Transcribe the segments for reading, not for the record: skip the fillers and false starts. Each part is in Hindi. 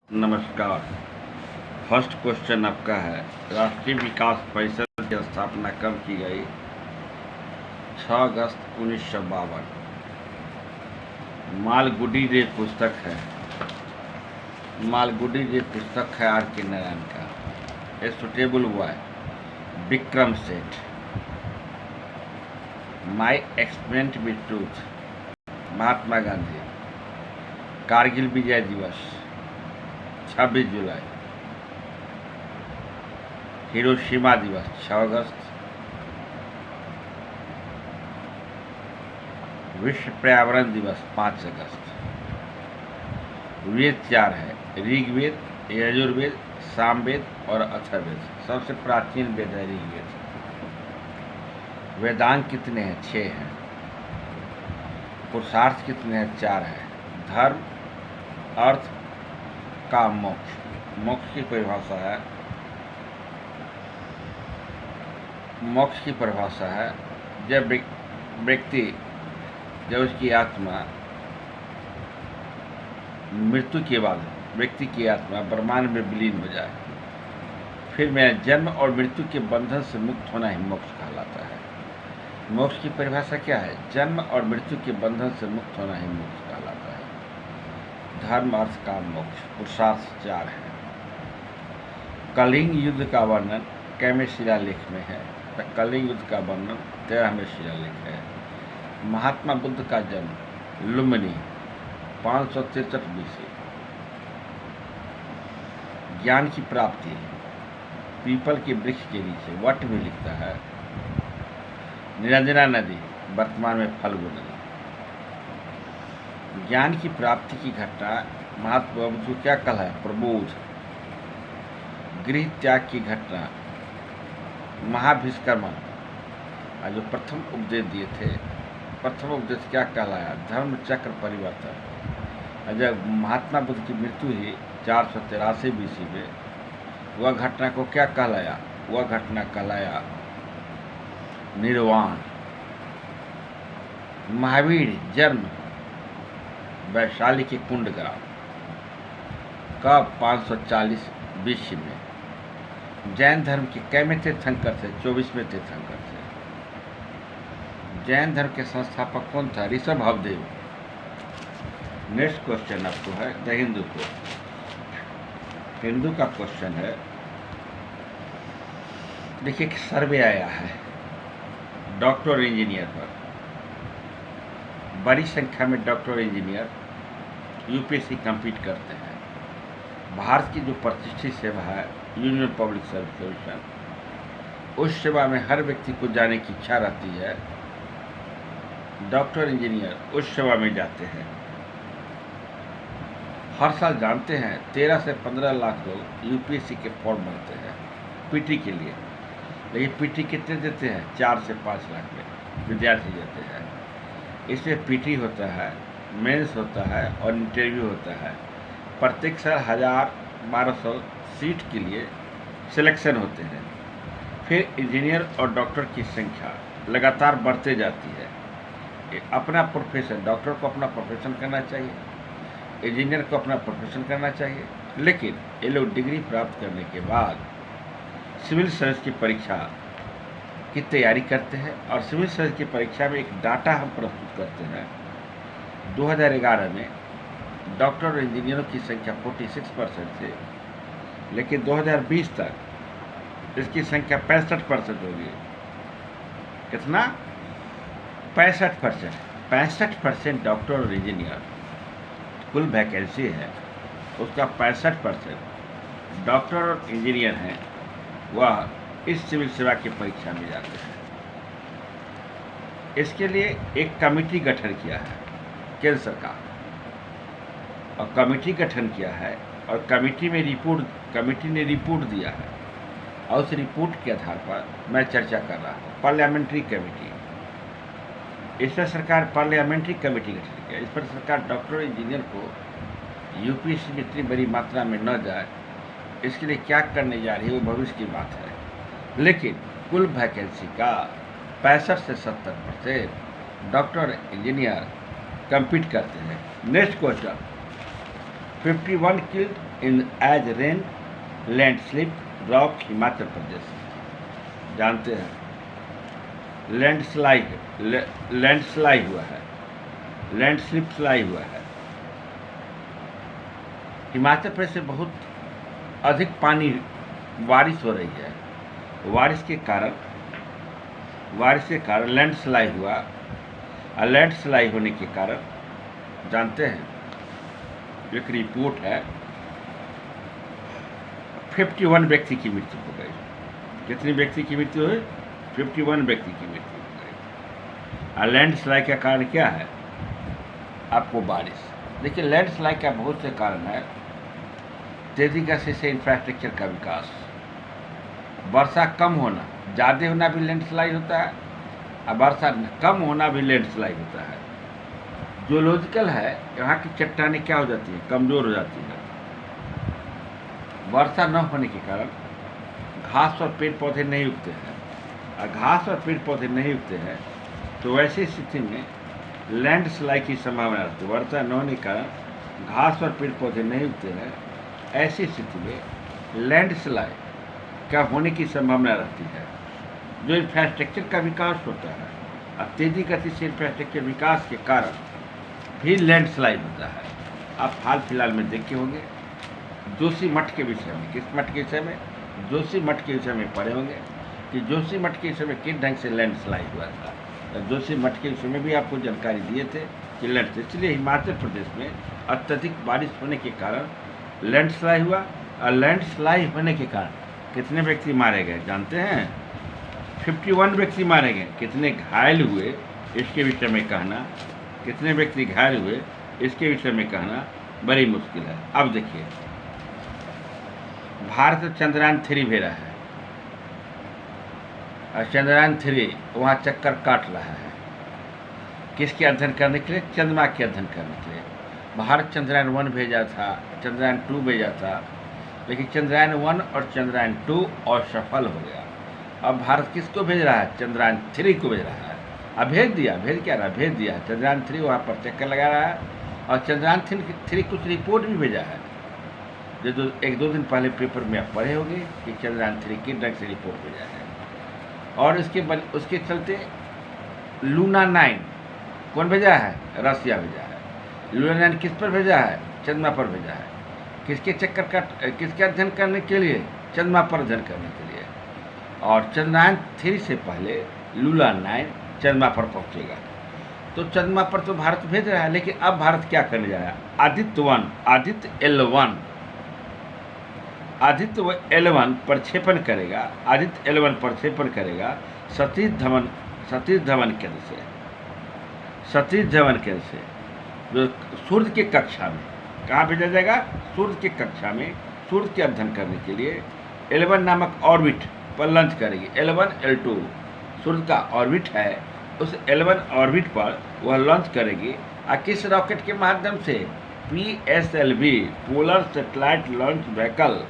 नमस्कार। फर्स्ट क्वेश्चन आपका है, राष्ट्रीय विकास परिषद की स्थापना कब की गई? 6 अगस्त 1952। मालगुडी रे पुस्तक है, मालगुडी रे पुस्तक है आर के नारायण का। ए सुटेबल हुआ है Vikram Seth. My experiment with truth, Mahatma Gandhi. Kargil विजय दिवस 26 जुलाई। हिरोशिमा दिवस 6 अगस्त। विश्व पर्यावरण दिवस 5 अगस्त। वेद 4 है, ऋग्वेद, यजुर्वेद, सामवेद और अथर्ववेद। सबसे प्राचीन वेद है ऋग्वेद। वेदांग कितने हैं? 6 हैं। पुरुषार्थ कितने हैं? 4 है। धर्म, अर्थ, काम, मोक्ष। मोक्ष की परिभाषा है, मोक्ष की परिभाषा है जब व्यक्ति, जब उसकी आत्मा मृत्यु के बाद व्यक्ति की आत्मा ब्रह्मांड में विलीन हो जाए, फिर मैं जन्म और मृत्यु के बंधन से मुक्त होना ही मोक्ष कहलाता है। मोक्ष की परिभाषा क्या है? जन्म और मृत्यु के बंधन से मुक्त होना ही मोक्ष कहलाता है। धर्म, अर्थ, काम, मोक्ष। पुरुषार्थ 4 है। कलिंग युद्ध का वर्णन कैवें शिलालेख में है? कलिंग युद्ध का वर्णन 13वें शिलालेख है। महात्मा बुद्ध का जन्म लुम्बिनी 563 BC। ज्ञान की प्राप्ति पीपल के वृक्ष के नीचे, वट में लिखता है। निरंजना नदी वर्तमान में फल्गु नदी। ज्ञान की प्राप्ति की घटना महात्मा बुद्ध को क्या कहला है? प्रबोध। गृह त्याग की घटना महाभिष्कर्मा जो प्रथम उपदेश दिए थे, प्रथम उपदेश क्या कहलाया? धर्म चक्र परिवर्तन। जब महात्मा बुद्ध की मृत्यु हुई 483 BC में, वह घटना को क्या कहलाया? वह घटना कहलाया निर्वाण। महावीर जन्म वैशाली के कुंड ग्राम कब? 540 BC में। जैन धर्म के कैवें तीर्थंकर थे? 24वें तीर्थंकर थे। जैन धर्म के संस्थापक कौन था? ऋषभदेव। नेक्स्ट क्वेश्चन आपको है द हिंदू को। हिंदू का क्वेश्चन है, देखिए एक सर्वे आया है डॉक्टर और इंजीनियर पर। बड़ी संख्या में डॉक्टर और इंजीनियर यूपीएससी कंपीट करते हैं। भारत की जो प्रतिष्ठित सेवा है यूनियन पब्लिक सर्विस कमीशन, उस सेवा में हर व्यक्ति को जाने की इच्छा रहती है। डॉक्टर इंजीनियर उस सेवा में जाते हैं। हर साल जानते हैं 13 से 15 लाख लोग यूपीएससी के फॉर्म भरते हैं पीटी के लिए। लेकिन पीटी कितने देते हैं? 4 से 5 लाख में विद्यार्थी देते हैं। इसमें पीटी होता है, मेंस होता है और इंटरव्यू होता है। प्रत्येक साल 1000-1200 सीट के लिए सिलेक्शन होते हैं। फिर इंजीनियर और डॉक्टर की संख्या लगातार बढ़ते जाती है। अपना प्रोफेशन, डॉक्टर को अपना प्रोफेशन करना चाहिए, इंजीनियर को अपना प्रोफेशन करना चाहिए। लेकिन ये लोग डिग्री प्राप्त करने के बाद सिविल सर्विस की परीक्षा की तैयारी करते हैं और सिविल सर्विस की परीक्षा में एक डाटा हम प्रस्तुत करते हैं। 2011 में डॉक्टर और इंजीनियरों की संख्या 46% थी, लेकिन 2020 तक इसकी संख्या 65% होगी। कितना? 65%। 65% डॉक्टर और इंजीनियर कुल वैकेंसी है, उसका 65% डॉक्टर और इंजीनियर हैं, वह इस सिविल सेवा की परीक्षा में जाते हैं। इसके लिए एक कमेटी गठन किया है केंद्र सरकार, और कमेटी गठन किया है और कमेटी ने रिपोर्ट दिया है, और उस रिपोर्ट के आधार पर मैं चर्चा कर रहा हूँ। पार्लियामेंट्री कमेटी, इस पर सरकार पार्लियामेंट्री कमेटी गठन किया। इस पर सरकार डॉक्टर और इंजीनियर को यूपीएससी में इतनी बड़ी मात्रा में न जाए, इसके लिए क्या करने जा रही है वो भविष्य की बात है। लेकिन कुल वैकेंसी का 65 से 70% डॉक्टर इंजीनियर कंपीट करते हैं। Next question, 51 killed in as rain landslip rock Himachal Pradesh. जानते हैं लैंडस्लाइड हुआ है, लैंडस्लिप स्लाइड हुआ है। हिमाचल प्रदेश से बहुत अधिक पानी बारिश हो रही है, बारिश के कारण लैंडस्लाइड हुआ। और लैंडस्लाइड होने के कारण जानते हैं एक रिपोर्ट है 51 व्यक्ति की मृत्यु हो गई। कितनी व्यक्ति की मृत्यु हुई? 51 व्यक्ति की मृत्यु हो गई। और लैंडस्लाइड का कारण क्या है? आपको बारिश। देखिए लैंडस्लाइड का बहुत से कारण है। तेजी गति से इंफ्रास्ट्रक्चर का विकास, वर्षा कम होना, ज़्यादा होना भी लैंडस्लाइड होता है, और वर्षा कम होना भी लैंडस्लाइड होता है। जियोलॉजिकल है, यहाँ की चट्टानें क्या हो जाती है? कमज़ोर हो जाती है। वर्षा न होने के कारण घास और पेड़ पौधे नहीं उगते हैं, और घास और पेड़ पौधे नहीं उगते हैं तो वैसी स्थिति में लैंडस्लाइड की संभावना रहती है। वर्षा न होने के कारण घास और पेड़ पौधे नहीं उगते हैं, ऐसी स्थिति में लैंडस्लाइड का होने की संभावना रहती है। जो इंफ्रास्ट्रक्चर का विकास होता है और तेजी गति से इंफ्रास्ट्रक्चर विकास के कारण भी लैंडस्लाइड होता है। आप हाल फिलहाल में देखे होंगे जोशी मठ के विषय में, किस मठ के विषय में? जोशी मठ के विषय में पढ़े होंगे कि जोशी मठ के विषय में किस ढंग से लैंडस्लाइड हुआ था। जोशी मठ के विषय में भी आपको जानकारी दिए थे कि लैंडस्लाइड, इसलिए हिमाचल प्रदेश में अत्यधिक बारिश होने के कारण लैंडस्लाइड हुआ। और लैंडस्लाइड होने के कारण कितने व्यक्ति मारे गए जानते हैं? 51 व्यक्ति मारे गए। कितने घायल हुए इसके विषय में कहना, कितने व्यक्ति घायल हुए इसके विषय में कहना बड़ी मुश्किल है। अब देखिए भारत चंद्रयान 3 भेजा है, और चंद्रयान 3 वहाँ चक्कर काट रहा है। किसके अध्ययन करने के लिए? चंद्रमा के अध्ययन करने के लिए। भारत चंद्रयान 1 भेजा था, चंद्रयान 2 भेजा था, लेकिन चंद्रयान 1 और चंद्रयान 2 असफल हो गया। अब भारत किसको भेज रहा है? चंद्रयान 3 को भेज रहा है। अब भेज दिया चंद्रयान 3 वहाँ पर चक्कर लगा रहा है। और चंद्रयान 3 कुछ रिपोर्ट भी भेजा है, जो 1-2 दिन पहले पेपर में आप पढ़े होंगे कि चंद्रयान 3 किस ढंग से रिपोर्ट भेजा है। और उसके चलते लूना 9 कौन भेजा है? रसिया भेजा है। लूना 9 किस पर भेजा है? चंद्रमा पर भेजा है। किसके अध्ययन करने के लिए? चंद्रमा पर अध्ययन करने के लिए। और चंद्रयान 3 से पहले लूना 9 चंद्रमा पर पहुंचेगा। तो चंद्रमा पर तो भारत भेज रहा है, लेकिन अब भारत क्या करने जा रहा है? आदित्य L1 प्रक्षेपण करेगा। आदित्य L1 प्रक्षेपण करेगा सतीश धवन केंद्र से जो सूर्य के कक्षा में। कहाँ भेजा जाएगा? सूर्य के कक्षा में, सूर्य के अध्ययन करने के लिए L1 नामक ऑर्बिट पर लॉन्च करेगी। L1 L2 सूर्य का ऑर्बिट है, उस L1 ऑर्बिट पर वह लॉन्च करेगी। और किस रॉकेट के माध्यम से? PSLV polar satellite launch vehicle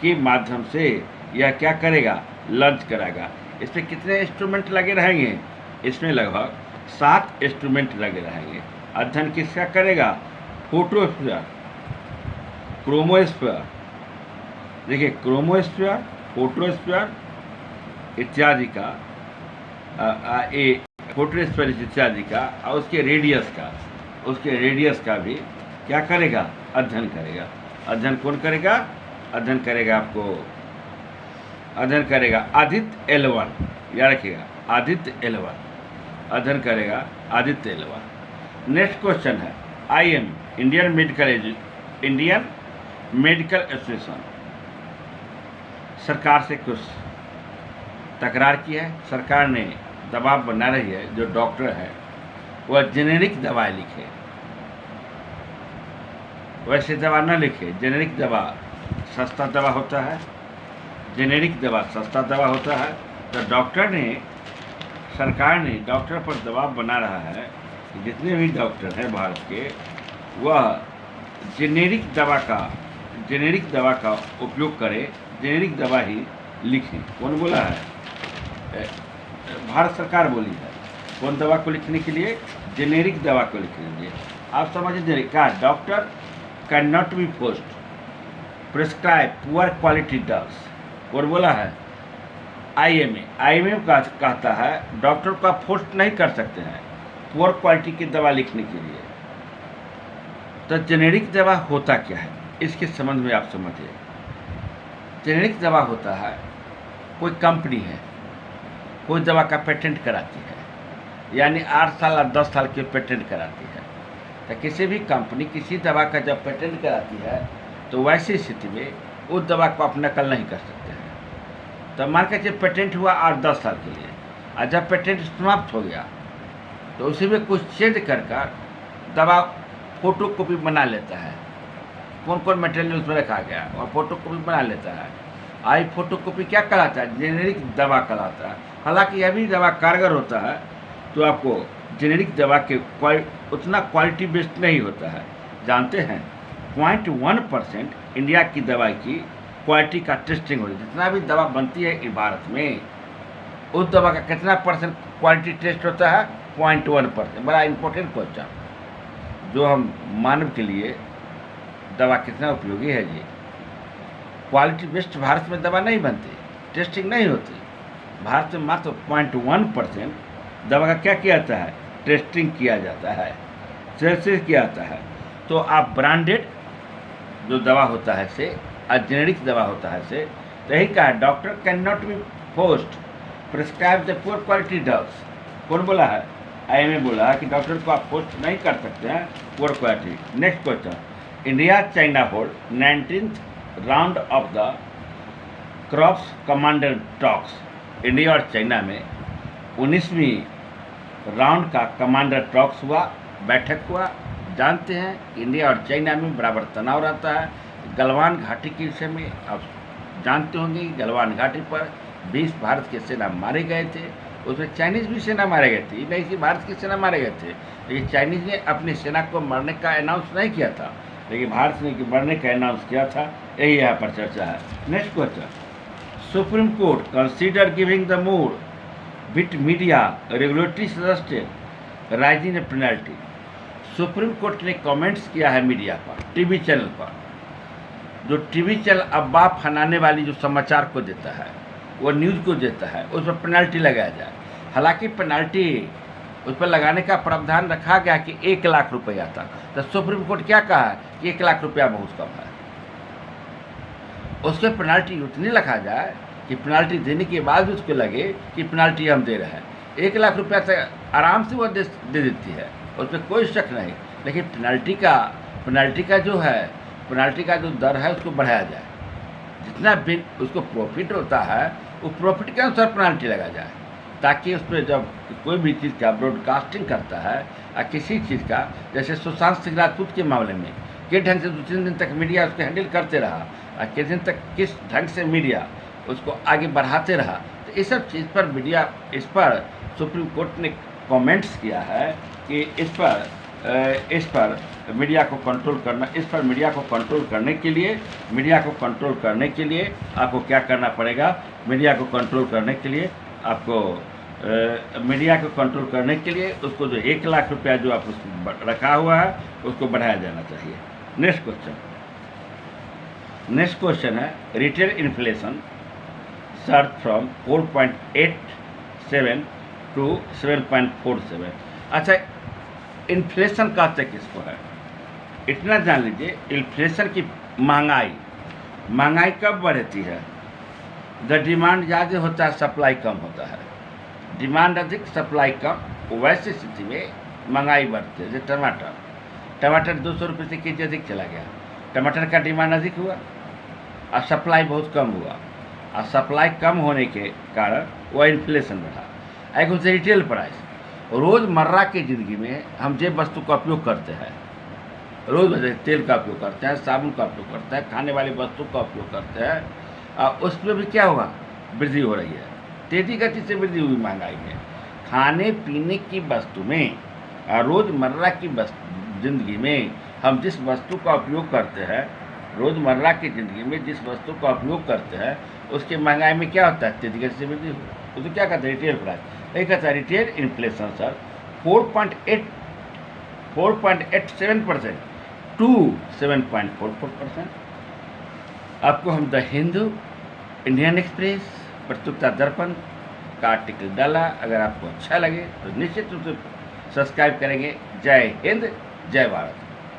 के माध्यम से यह क्या करेगा? लॉन्च कराएगा। इसमें कितने इंस्ट्रूमेंट लगे रहेंगे? इसमें लगभग 7 इंस्ट्रूमेंट लगे रहेंगे। अध्ययन किसका करेगा? फोटोस्फीयर, क्रोमोस्फीयर, देखिए क्रोमोस्फीयर, फोटोस्फीयर इत्यादि का, फोटोस्फीयर इत्यादि का, और उसके रेडियस का भी क्या करेगा? अध्ययन करेगा। अध्ययन कौन करेगा? अध्ययन करेगा आदित्य L1, याद रखिएगा आदित्य L1 अध्ययन करेगा। आदित्य L1। नेक्स्ट क्वेश्चन है IM इंडियन मेडिकल एसोसिएशन सरकार से कुछ तकरार की है। सरकार ने दबाव बना रही है जो डॉक्टर है वह जेनेरिक दवाएं लिखे, वैसे दवा न लिखे। जेनेरिक दवा सस्ता दवा होता है, जेनेरिक दवा सस्ता दवा होता है। तो सरकार ने डॉक्टर पर दबाव बना रहा है कि जितने भी डॉक्टर हैं भारत के, वह जेनेरिक दवा का उपयोग करें, जेनेरिक दवा ही लिखें। कौन बोला है? भारत सरकार बोली है। कौन दवा को लिखने के लिए? जेनेरिक दवा को लिखने के लिए। आप समझ लीजिए क्या doctor can not be forced prescribe poor quality drugs. कौन बोला है? IMA कहता है डॉक्टर को आप फोर्स नहीं कर सकते हैं पुअर क्वालिटी की दवा लिखने के लिए। तो जेनेरिक दवा होता क्या है इसके संबंध में आप समझिए। जेनेरिक दवा होता है कोई कंपनी है, कोई दवा का पेटेंट कराती है, यानी 8 साल और 10 साल के पेटेंट कराती है। तो किसी भी कंपनी किसी दवा का जब पेटेंट कराती है तो वैसी स्थिति में उस दवा को आप नकल नहीं कर सकते हैं। तो मान के चलिए पेटेंट हुआ 8-10 साल के लिए, और जब पेटेंट समाप्त हो गया तो उसी में कुछ चेंज कर दवा फोटो कॉपी बना लेता है। कौन कौन मटेरियल उसमें रखा गया और फोटो कॉपी बना लेता है। आई फोटो कॉपी क्या कहलाता है? जेनेरिक दवा कहलाता है। हालांकि यह भी दवा कारगर होता है, तो आपको जेनेरिक दवा के उतना क्वालिटी बेस्ड नहीं होता है। जानते हैं 0.1% इंडिया की दवा की क्वालिटी का टेस्टिंग होती है। जितना भी दवा बनती है भारत में, उस दवा का कितना परसेंट क्वालिटी टेस्ट होता है? 0.1%। बड़ा इंपॉर्टेंट क्वेश्चन, जो हम मानव के लिए दवा कितना उपयोगी है जी। क्वालिटी बेस्ड भारत में दवा नहीं बनती, टेस्टिंग नहीं होती। भारत में मात्र 0.1% दवा का क्या किया जाता है? टेस्टिंग किया जाता है, सेल्सियस किया जाता है। तो आप ब्रांडेड जो दवा होता है से और जेनेरिक दवा होता है से, तो यही कहा doctor can not be forced prescribe the poor quality drugs. कौन बोला है? IMA बोला है कि डॉक्टर को आप फोर्स नहीं कर सकते हैं poor quality. Next question, India China hold 19th round of the crops commander talks. India और चाइना में 19वीं राउंड का कमांडर टॉक्स हुआ, बैठक हुआ। जानते हैं इंडिया और चाइना में बराबर तनाव रहता है। गलवान घाटी के विषय में आप जानते होंगे कि गलवान घाटी पर 20 भारत के सेना मारे गए थे। उसमें चाइनीज़ भी सेना मारे गए थे, नहीं कि भारत की सेना मारे गए थे। लेकिन चाइनीज़ ने अपनी सेना को मारने का अनाउंस नहीं किया था, लेकिन भारत ने मरने का अनाउंस किया था। यही यहाँ पर चर्चा है। Next question, supreme court consider giving the more bit media regulatory suggested rising penalty. Supreme court ने कमेंट्स किया है मीडिया पर, टीवी चैनल पर। जो टीवी चैनल अफवाह फैलाने वाली जो समाचार को देता है, वो न्यूज़ को देता है, उस पर पेनल्टी लगाया जाए। हालांकि पेनल्टी उस पर लगाने का प्रावधान रखा गया कि 1 लाख रुपया था। तो सुप्रीम कोर्ट क्या कहा है कि 1 लाख रुपया बहुत कम है। उसके पेनल्टी उतनी रखा जाए कि पेनल्टी देने के बाद भी उसको लगे कि पेनल्टी हम दे रहे हैं। 1 लाख रुपया से आराम से वो दे देती है, उस पर कोई शक नहीं। लेकिन पेनल्टी का जो दर है उसको बढ़ाया जाए। जितना भी उसको प्रॉफिट होता है वो प्रॉफिट के अनुसार पेनल्टी लगा जाए, ताकि उस पर जब कोई भी चीज़ का ब्रॉडकास्टिंग करता है या किसी चीज़ का, जैसे सुशांत सिंह राजपूत के मामले में किस ढंग से 2-3 दिन तक मीडिया उसको हैंडल करते रहा और किस दिन तक किस ढंग से मीडिया उसको आगे बढ़ाते रहा। तो इस सब चीज़ पर इस पर सुप्रीम कोर्ट ने कमेंट्स किया है कि इस पर मीडिया को कंट्रोल करने के लिए आपको क्या करना पड़ेगा? मीडिया को कंट्रोल करने के लिए उसको जो 1 लाख रुपया जो आप उसको रखा हुआ है उसको बढ़ाया जाना चाहिए। नेक्स्ट क्वेश्चन है, retail inflation surge from 4.87 to 7.47। अच्छा, इन्फ्लेशन कहते किसको है? इतना जान लीजिए, इन्फ्लेशन की महंगाई कब बढ़ती है? जब डिमांड ज़्यादा होता है, सप्लाई कम होता है। डिमांड अधिक, सप्लाई कम, वैसी स्थिति में महंगाई बढ़ती है। जैसे टमाटर 200 रुपये से केजी अधिक चला गया, टमाटर का डिमांड अधिक हुआ और सप्लाई बहुत कम हुआ, और सप्लाई कम होने के कारण वह इन्फ्लेशन बढ़ा। एक होता है रिटेल प्राइस। रोज़मर्रा की ज़िंदगी में हम जो वस्तु का उपयोग करते हैं, रोज़ तेल का उपयोग करते हैं, साबुन का उपयोग करते हैं, खाने वाली वस्तु का उपयोग करते हैं, उसमें भी क्या होगा? वृद्धि हो रही है, तेज़ी गति से वृद्धि हुई महंगाई में। खाने पीने की वस्तु में, रोज़मर्रा की ज़िंदगी में हम जिस वस्तु का उपयोग करते हैं, रोज़मर्रा की ज़िंदगी में जिस वस्तु का उपयोग करते हैं, उसकी महंगाई में क्या होता है? तेज़ी गति से वृद्धि हुई। उसको क्या कहते हैं? Retail price. एक कहता है रिटेल इन्फ्लेशन सर 4.87% टू 7.44%। आपको हम द हिंदू, इंडियन एक्सप्रेस, प्रस्तुता दर्पण का आर्टिकल डाला। अगर आपको अच्छा लगे तो निश्चित रूप से सब्सक्राइब करेंगे। जय हिंद, जय भारत।